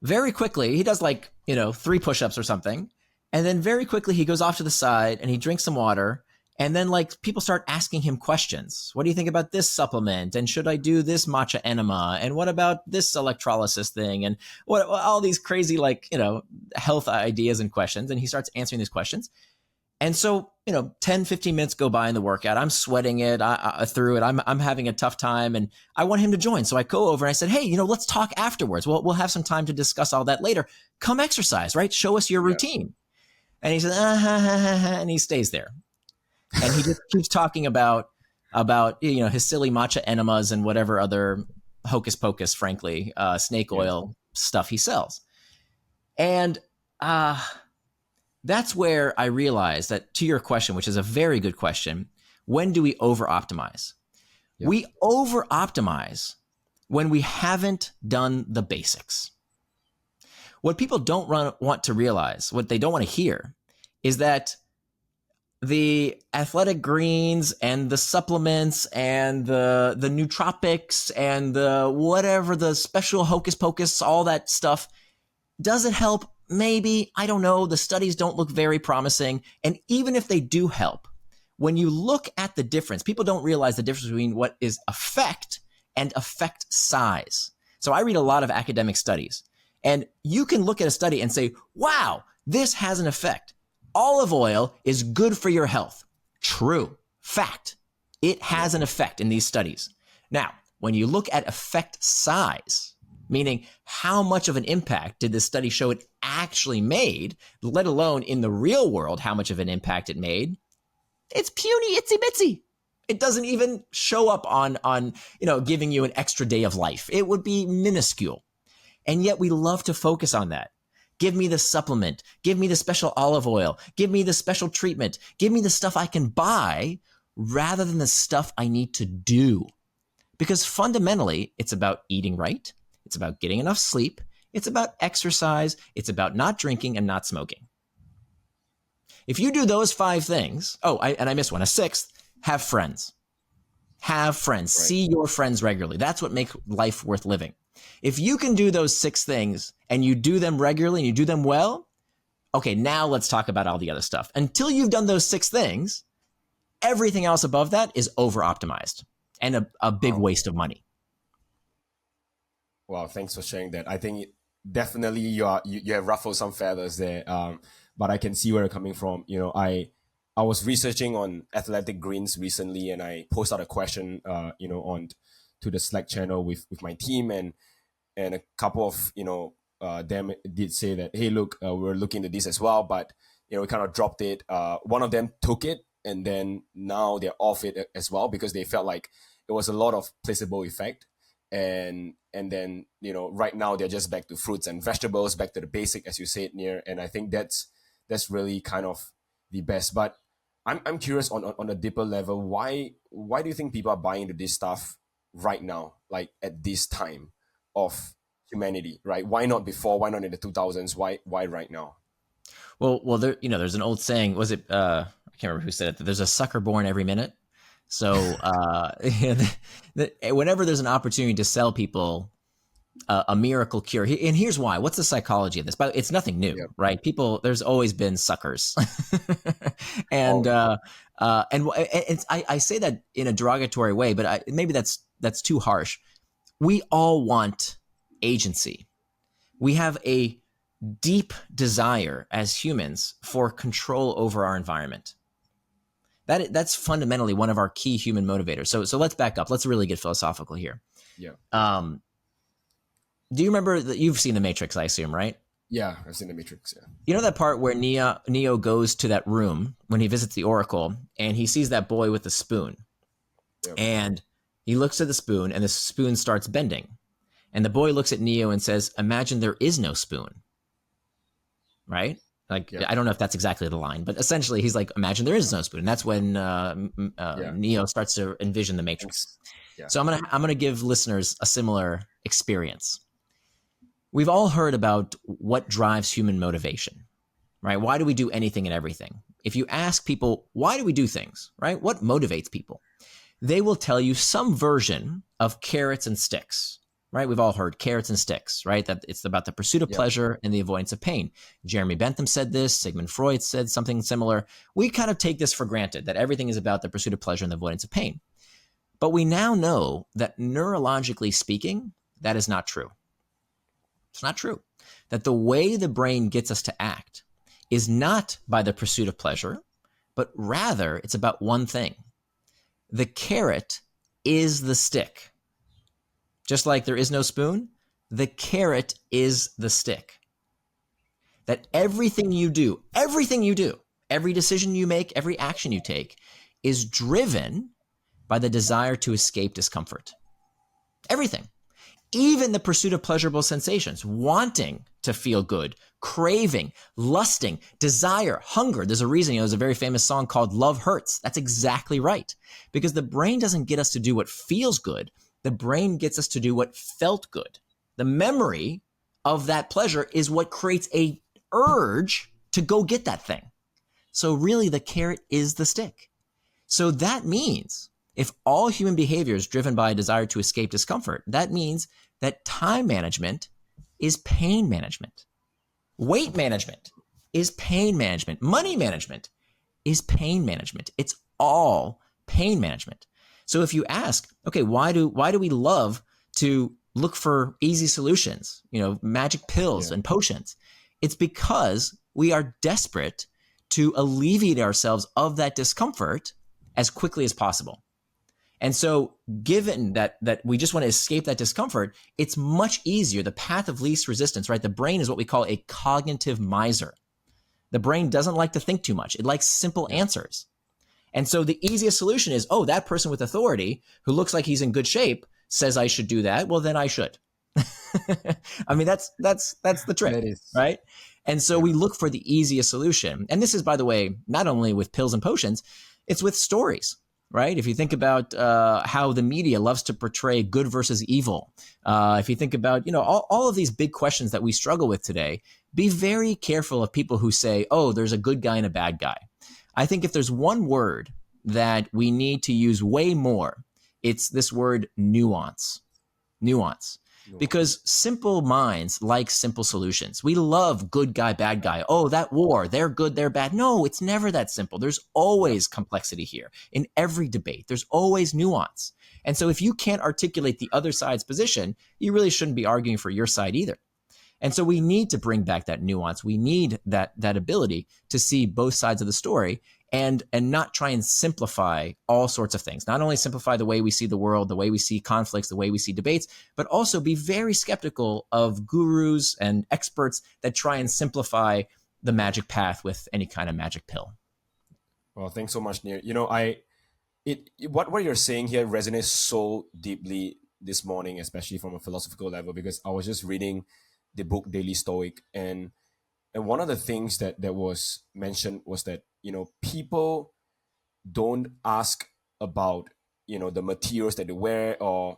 very quickly, he does like 3 push-ups or something, and then very quickly he goes off to the side and he drinks some water. And then like people start asking him questions. What do you think about this supplement? And should I do this matcha enema? And what about this electrolysis thing? And what all these crazy health ideas and questions. And he starts answering these questions. And so 10, 15 minutes go by in the workout. I'm sweating it through it. I'm having a tough time, and I want him to join. So I go over and I said, hey, let's talk afterwards. We'll have some time to discuss all that later. Come exercise, right? Show us your Yeah. routine. And he says, and he stays there. And he just keeps talking about his silly matcha enemas and whatever other hocus pocus, frankly, snake oil stuff he sells. And that's where I realized that, to your question, which is a very good question, when do we over optimize? Yeah. We over optimize when we haven't done the basics. What people don't want to realize, what they don't want to hear, is that the athletic greens and the supplements and the nootropics and the whatever, the special hocus pocus, all that stuff, does it help? Maybe. I don't know. The studies don't look very promising. And even if they do help, when you look at the difference, people don't realize the difference between what is effect and effect size. So I read a lot of academic studies, and you can look at a study and say, wow, this has an effect. Olive oil is good for your health. True. Fact. It has an effect in these studies. Now, when you look at effect size, meaning how much of an impact did this study show it actually made, let alone in the real world how much of an impact it made, it's puny, itsy bitsy. It doesn't even show up on giving you an extra day of life. It would be minuscule. And yet we love to focus on that. Give me the supplement. Give me the special olive oil. Give me the special treatment. Give me the stuff I can buy rather than the stuff I need to do. Because fundamentally, it's about eating right. It's about getting enough sleep. It's about exercise. It's about not drinking and not smoking. If you do those 5 things, I missed one, a 6th, have friends. Have friends. Right. See your friends regularly. That's what makes life worth living. If you can do those 6 things and you do them regularly and you do them well, okay, now let's talk about all the other stuff. Until you've done those 6 things, everything else above that is over-optimized and a big waste of money. Wow, thanks for sharing that. I think definitely you have ruffled some feathers there. But I can see where you're coming from. I was researching on athletic greens recently, and I posted out a question, on to the Slack channel with my team, and a couple of them did say that, hey, look, we're looking at this as well, but we kind of dropped it. One of them took it, and then now they're off it as well because they felt like it was a lot of placebo effect, and then right now they're just back to fruits and vegetables, back to the basic, as you said, Nir. And I think that's really kind of the best. But I'm curious on a deeper level, why do you think people are buying into this stuff right now, like at this time of humanity, right? Why not before? Why not in the 2000s? Why right now? Well, there's an old saying. Was it? I can't remember who said it. That there's a sucker born every minute. So whenever there's an opportunity to sell people a miracle cure, and here's why. What's the psychology of this? But it's nothing new, Yep. right? There's always been suckers, and I say that in a derogatory way, but maybe that's too harsh. We all want agency. We have a deep desire as humans for control over our environment. That's fundamentally one of our key human motivators. So let's back up. Let's really get philosophical here. Yeah. Do you remember that you've seen The Matrix, I assume, right? Yeah, I've seen The Matrix, yeah. You know that part where Neo goes to that room when he visits the Oracle and he sees that boy with the spoon. Yep. And he looks at the spoon and the spoon starts bending. And the boy looks at Neo and says, imagine there is no spoon. Right? Like, Yep. I don't know if that's exactly the line, but essentially he's like, imagine there is no spoon. And that's when Neo starts to envision the Matrix. Yeah. So I'm gonna give listeners a similar experience. We've all heard about what drives human motivation, right? Why do we do anything and everything? If you ask people, why do we do things, right? What motivates people? They will tell you some version of carrots and sticks, right? We've all heard carrots and sticks, right? That it's about the pursuit of pleasure and the avoidance of pain. Jeremy Bentham said this. Sigmund Freud said something similar. We kind of take this for granted, that everything is about the pursuit of pleasure and the avoidance of pain. But we now know that neurologically speaking, that is not true. It's not true. That the way the brain gets us to act is not by the pursuit of pleasure, but rather it's about one thing. The carrot is the stick. Just like there is no spoon, the carrot is the stick. That everything you do, every decision you make, every action you take is driven by the desire to escape discomfort. Everything. Even the pursuit of pleasurable sensations, wanting to feel good, craving, lusting, desire, hunger. There's a reason, there's a very famous song called Love Hurts. That's exactly right. Because the brain doesn't get us to do what feels good. The brain gets us to do what felt good. The memory of that pleasure is what creates a urge to go get that thing. So really the carrot is the stick. So that means if all human behavior is driven by a desire to escape discomfort, that means that time management is pain management. Weight management is pain management. Money management is pain management. It's all pain management. So if you ask, okay, why do we love to look for easy solutions, magic pills and potions? It's because we are desperate to alleviate ourselves of that discomfort as quickly as possible. And so given that we just want to escape that discomfort, it's much easier. The path of least resistance, right? The brain is what we call a cognitive miser. The brain doesn't like to think too much. It likes simple answers. And so the easiest solution is, that person with authority who looks like he's in good shape says I should do that. Well, then I should. I mean, that's the trick, right? And so we look for the easiest solution. And this is, by the way, not only with pills and potions, it's with stories. Right? If you think about how the media loves to portray good versus evil, if you think about, all of these big questions that we struggle with today, be very careful of people who say, there's a good guy and a bad guy. I think if there's one word that we need to use way more. It's this word nuance. Nuance. Because simple minds like simple solutions. We love good guy, bad guy. Oh, that war, they're good, they're bad. No, it's never that simple. There's always complexity here. In every debate, there's always nuance. And so if you can't articulate the other side's position, you really shouldn't be arguing for your side either. And so we need to bring back that nuance. We need that ability to see both sides of the story and not try and simplify all sorts of things. Not only simplify the way we see the world, the way we see conflicts, the way we see debates, but also be very skeptical of gurus and experts that try and simplify the magic path with any kind of magic pill. Well, thanks so much, Nir. What you're saying here resonates so deeply this morning, especially from a philosophical level, because I was just reading the book Daily Stoic, and one of the things that was mentioned was that people don't ask about the materials that they wear, or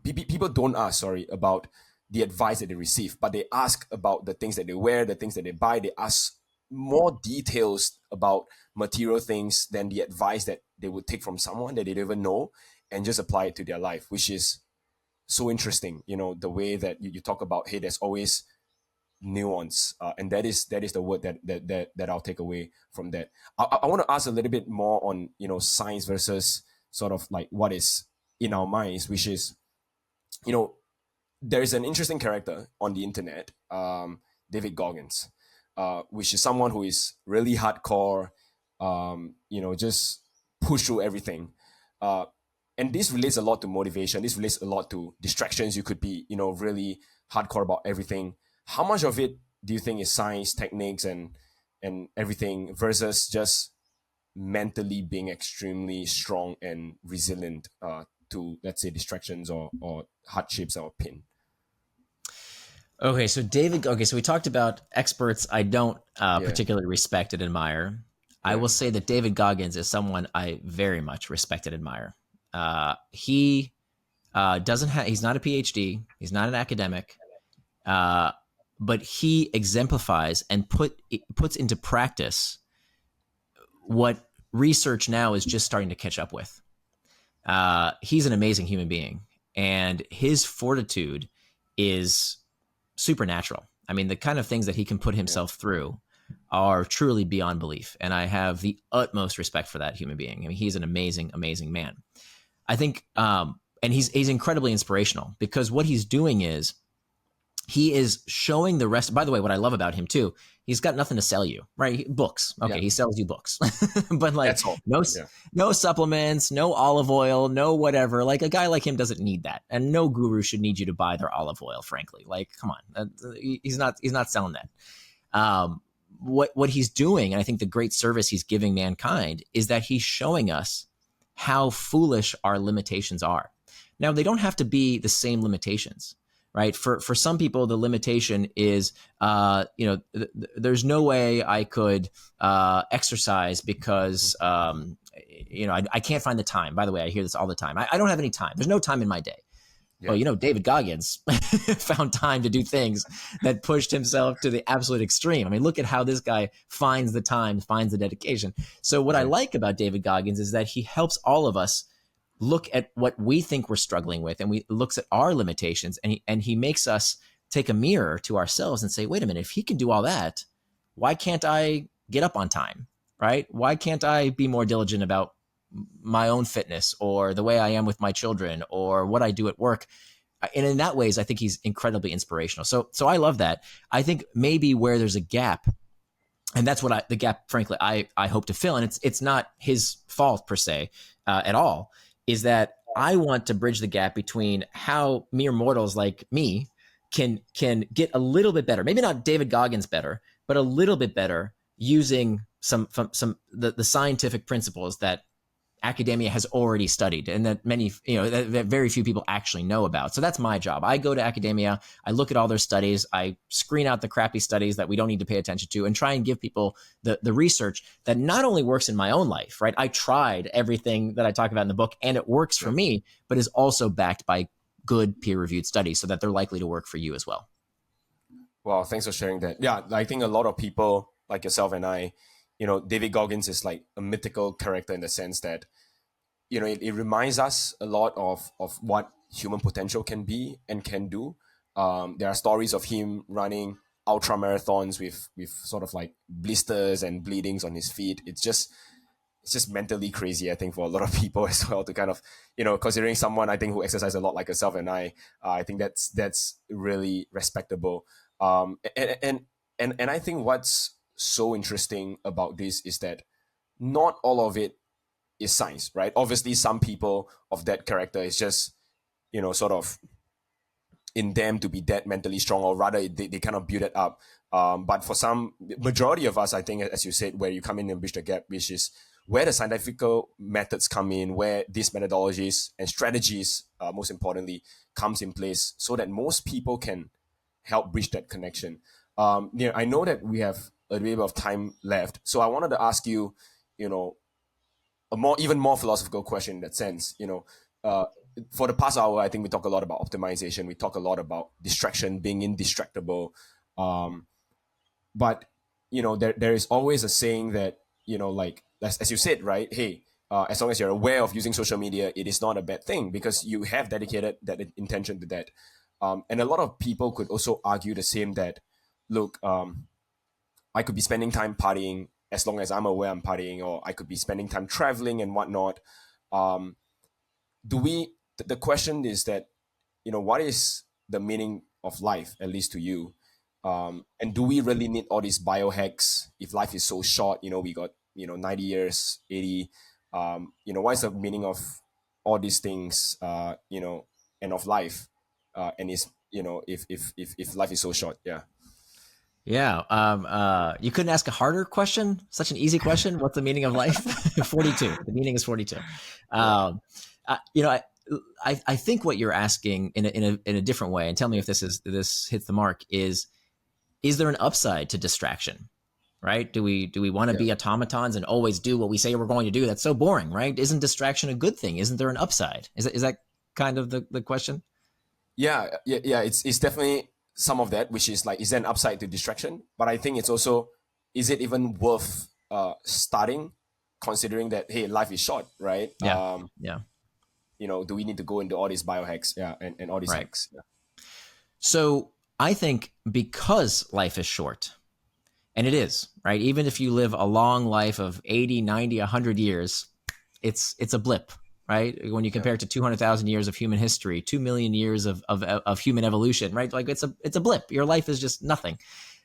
people don't ask about the advice that they receive, but they ask about the things that they wear, the things that they buy. They ask more details about material things than the advice that they would take from someone that they don't even know and just apply it to their life, which is so interesting. The way that you talk about, hey, there's always nuance, and that is the word that I'll take away from that. I want to ask a little bit more on science versus sort of like what is in our minds, which is there is an interesting character on the internet, David Goggins, which is someone who is really hardcore, just push through everything. And this relates a lot to motivation. This relates a lot to distractions. You could be, really hardcore about everything. How much of it do you think is science, techniques, and everything versus just mentally being extremely strong and resilient to, let's say, distractions or hardships or pain? Okay, so we talked about experts I don't particularly respect and admire. I will say that David Goggins is someone I very much respect and admire. He he's not a PhD, he's not an academic, but he exemplifies and puts into practice what research now is just starting to catch up with. He's an amazing human being, and his fortitude is supernatural. I mean, the kind of things that he can put himself through are truly beyond belief. And I have the utmost respect for that human being. I mean, he's an amazing, amazing man. I think, and he's incredibly inspirational, because what he's doing is he is showing the rest. By the way, what I love about him too, he's got nothing to sell you, right? Books. Okay. He sells you books, but like no supplements, no olive oil, no whatever. Like a guy like him doesn't need that. And no guru should need you to buy their olive oil, frankly. Like, come on. He's not selling that. What he's doing, and I think the great service he's giving mankind, is that he's showing us how foolish our limitations are. Now, they don't have to be the same limitations, right? For some people, the limitation is, there's no way I could exercise because, I can't find the time. By the way, I hear this all the time. I don't have any time. There's no time in my day. Yeah. Well, David Goggins found time to do things that pushed himself to the absolute extreme. I mean, look at how this guy finds the time, finds the dedication. So what I like about David Goggins is that he helps all of us look at what we think we're struggling with, and we looks at our limitations, and he makes us take a mirror to ourselves and say, wait a minute, if he can do all that, why can't I get up on time, right? Why can't I be more diligent about my own fitness, or the way I am with my children, or what I do at work? And in that ways, I think he's incredibly inspirational. So I love that. I think maybe where there's a gap, and that's what the gap, frankly, I hope to fill, and it's not his fault per se at all, is that I want to bridge the gap between how mere mortals like me can get a little bit better, maybe not David Goggins better, but a little bit better using some the scientific principles that academia has already studied, and that that very few people actually know about. So that's my job. I go to academia, I look at all their studies, I screen out the crappy studies that we don't need to pay attention to, and try and give people the research that not only works in my own life, right? I tried everything that I talk about in the book, and it works for me, but is also backed by good peer-reviewed studies, so that they're likely to work for you as well. Well, thanks for sharing that. Yeah, I think a lot of people like yourself and I, David Goggins is like a mythical character in the sense that, it reminds us a lot of what human potential can be and can do. There are stories of him running ultra marathons with sort of like blisters and bleedings on his feet. It's just mentally crazy, I think, for a lot of people as well, to kind of, considering someone, I think, who exercise a lot like yourself and I think that's really respectable. And I think what's so interesting about this is that not all of it is science, right? Obviously, some people of that character is just, sort of in them to be that mentally strong, or rather they kind of build it up. But for some majority of us, I think, as you said, where you come in and bridge the gap, which is where the scientific methods come in, where these methodologies and strategies, most importantly, comes in place, so that most people can help bridge that connection. I know that we have a little bit of time left, so I wanted to ask you, you know, even more philosophical question in that sense. For the past hour, I think we talk a lot about optimization. We talk a lot about distraction, being indistractable. Um, but there is always a saying that, like as you said, right? Hey, as long as you're aware of using social media, it is not a bad thing because you have dedicated that intention to that. And a lot of people could also argue the same, that look, I could be spending time partying as long as I'm aware I'm partying, or I could be spending time traveling and whatnot. Um, do we? The question is that, what is the meaning of life, at least to you? And do we really need all these biohacks if life is so short? We got 90 years, 80. What is the meaning of all these things? And of life, and is if life is so short, yeah. Yeah. You couldn't ask a harder question. Such an easy question. What's the meaning of life? 42. The meaning is 42. Yeah. You know, I think what you're asking in a different way, and tell me if this hits the mark, is there an upside to distraction? Right? Do we want to Yeah. be automatons and always do what we say we're going to do? That's so boring, right? Isn't distraction a good thing? Isn't there an upside? Is that kind of the question? Yeah. It's definitely some of that, which is like, is there an upside to distraction? But I think it's also, is it even worth starting, considering that, hey, life is short, right? Yeah. Yeah. Do we need to go into all these biohacks, yeah, and all these Right. hacks? Yeah. So I think because life is short, and it is, right? Even if you live a long life of 80, 90, 100 years, it's a blip, right? When you Yeah. compare it to 200,000 years of human history, 2 million years of human evolution, right? Like it's a blip. Your life is just nothing.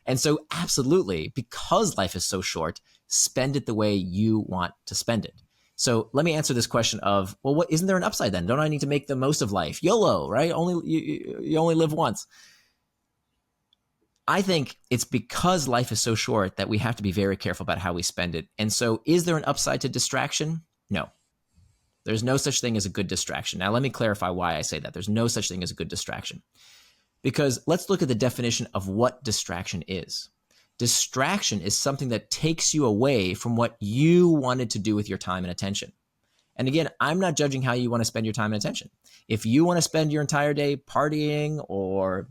And so absolutely, because life is so short, spend it the way you want to spend it. So let me answer this question of, well, what isn't there an upside then? Don't I need to make the most of life? YOLO, right? You only live once. I think it's because life is so short that we have to be very careful about how we spend it. And so, is there an upside to distraction? No. There's no such thing as a good distraction. Now, let me clarify why I say that. There's no such thing as a good distraction. Because let's look at the definition of what distraction is. Distraction is something that takes you away from what you wanted to do with your time and attention. And again, I'm not judging how you want to spend your time and attention. If you want to spend your entire day partying or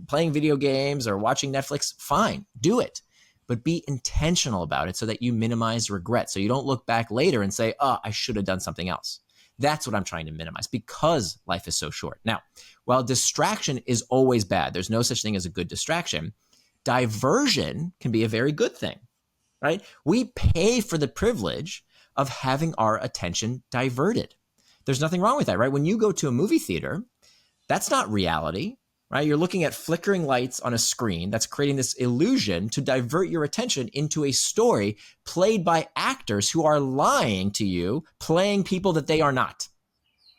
playing video games or watching Netflix, fine, do it. But be intentional about it so that you minimize regret. So you don't look back later and say, oh, I should have done something else. That's what I'm trying to minimize because life is so short. Now, while distraction is always bad, there's no such thing as a good distraction, diversion can be a very good thing, right? We pay for the privilege of having our attention diverted. There's nothing wrong with that, right? When you go to a movie theater, that's not reality, right? You're looking at flickering lights on a screen that's creating this illusion to divert your attention into a story played by actors who are lying to you, playing people that they are not.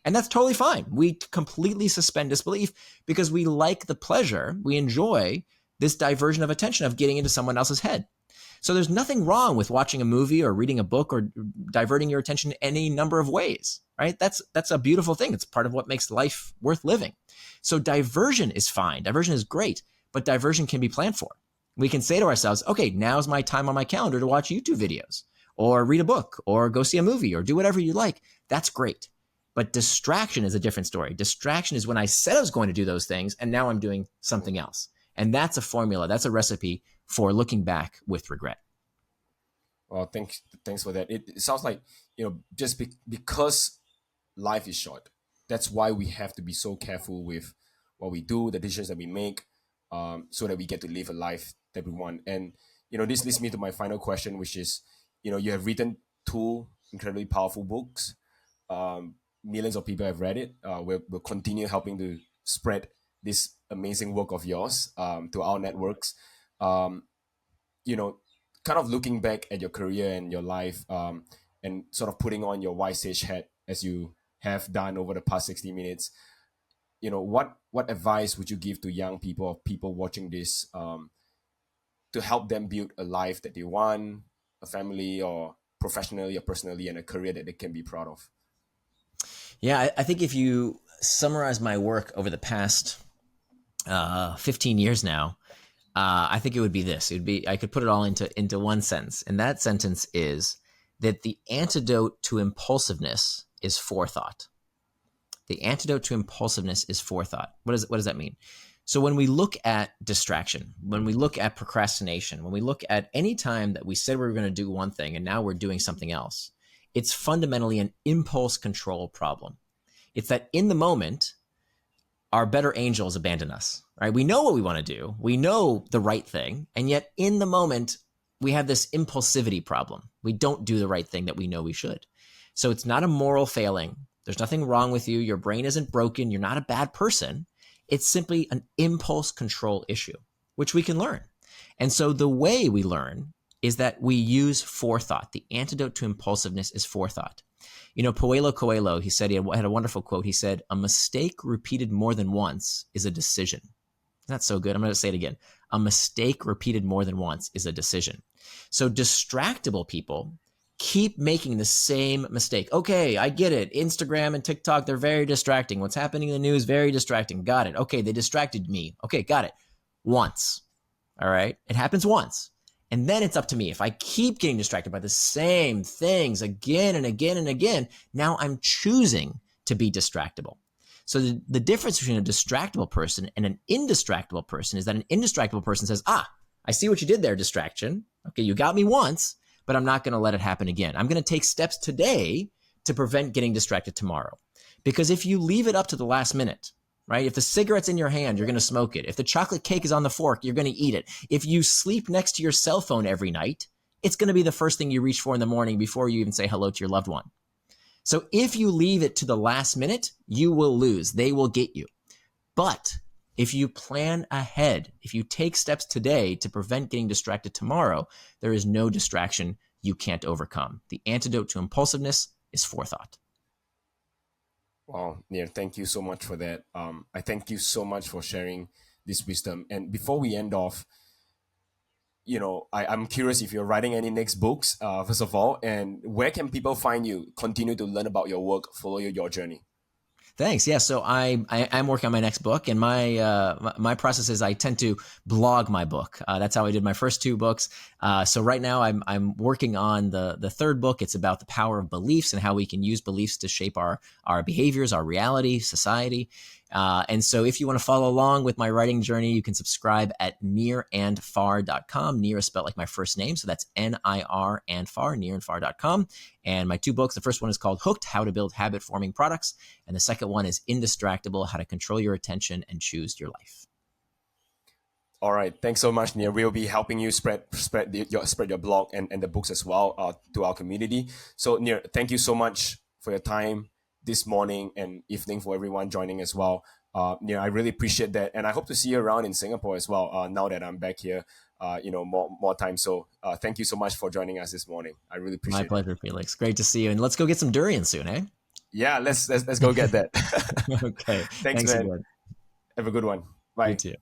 And that's totally fine. We completely suspend disbelief because we like the pleasure, we enjoy this diversion of attention of getting into someone else's head. So there's nothing wrong with watching a movie or reading a book or diverting your attention any number of ways, right? That's a beautiful thing. It's part of what makes life worth living. So diversion is fine. Diversion is great, but diversion can be planned for. We can say to ourselves, okay, now's my time on my calendar to watch YouTube videos or read a book or go see a movie or do whatever you like. That's great. But distraction is a different story. Distraction is when I said I was going to do those things and now I'm doing something else. And that's a formula. That's a recipe for looking back with regret. Well, thanks for that. It sounds like, just because life is short, that's why we have to be so careful with what we do, the decisions that we make, so that we get to live a life that we want. And this leads me to my final question, which is, you have written two incredibly powerful books. Millions of people have read it. We'll continue helping to spread this amazing work of yours to our networks. Um, you know, kind of looking back at your career and your life, and sort of putting on your wise sage hat as you have done over the past 60 minutes, what advice would you give to young people or people watching this, to help them build a life that they want, a family, or professionally or personally, and a career that they can be proud of? Yeah, I think if you summarize my work over the past 15 years now, I think it would be this. It would be, I could put it all into one sentence, and that sentence is that the antidote to impulsiveness is forethought. The antidote to impulsiveness is forethought. What does that mean? So when we look at distraction, when we look at procrastination, when we look at any time that we said we were going to do one thing and now we're doing something else, it's fundamentally an impulse control problem. It's that in the moment, our better angels abandon us, right? We know what we want to do. We know the right thing. And yet in the moment, we have this impulsivity problem. We don't do the right thing that we know we should. So it's not a moral failing. There's nothing wrong with you. Your brain isn't broken. You're not a bad person. It's simply an impulse control issue, which we can learn. And so the way we learn is that we use forethought. The antidote to impulsiveness is forethought. Paulo Coelho, he said, he had a wonderful quote. He said, "A mistake repeated more than once is a decision." That's so good. I'm going to say it again. A mistake repeated more than once is a decision. So distractible people keep making the same mistake. Okay, I get it. Instagram and TikTok, they're very distracting. What's happening in the news, very distracting. Got it. Okay, they distracted me. Okay, got it. Once. All right? It happens once. And then it's up to me. If I keep getting distracted by the same things again and again and again, now I'm choosing to be distractible. So the difference between a distractible person and an indistractable person is that an indistractable person says, I see what you did there, distraction. Okay, you got me once, but I'm not going to let it happen again. I'm going to take steps today to prevent getting distracted tomorrow. Because if you leave it up to the last minute, right? If the cigarette's in your hand, you're going to smoke it. If the chocolate cake is on the fork, you're going to eat it. If you sleep next to your cell phone every night, it's going to be the first thing you reach for in the morning before you even say hello to your loved one. So if you leave it to the last minute, you will lose. They will get you. But if you plan ahead, if you take steps today to prevent getting distracted tomorrow, there is no distraction you can't overcome. The antidote to impulsiveness is forethought. Wow, Nir, thank you so much for that. I thank you so much for sharing this wisdom. And before we end off, I'm curious if you're writing any next books, first of all, and where can people find you, continue to learn about your work, follow your journey? Thanks. Yeah. So I'm working on my next book, and my process is I tend to blog my book. That's how I did my first two books. So right now I'm working on the third book. It's about the power of beliefs and how we can use beliefs to shape our behaviors, our reality, society. And so if you want to follow along with my writing journey, you can subscribe at nirandfar.com. Nir is spelled like my first name. So that's Nir and Far, nirandfar.com. And my two books, the first one is called Hooked, How to Build Habit Forming Products. And the second one is Indistractable, How to Control Your Attention and Choose Your Life. All right. Thanks so much, Nir. We'll be helping you spread your blog and the books as well, to our community. So Nir, thank you so much for your time this morning and evening, for everyone joining as well. Nir, I really appreciate that. And I hope to see you around in Singapore as well, now that I'm back here, more time. So thank you so much for joining us this morning. I really appreciate it. My pleasure, Felix. Great to see you. And let's go get some durian soon, eh? Yeah, let's go get that. Okay. Thanks, man. again. Have a good one. Bye. You too.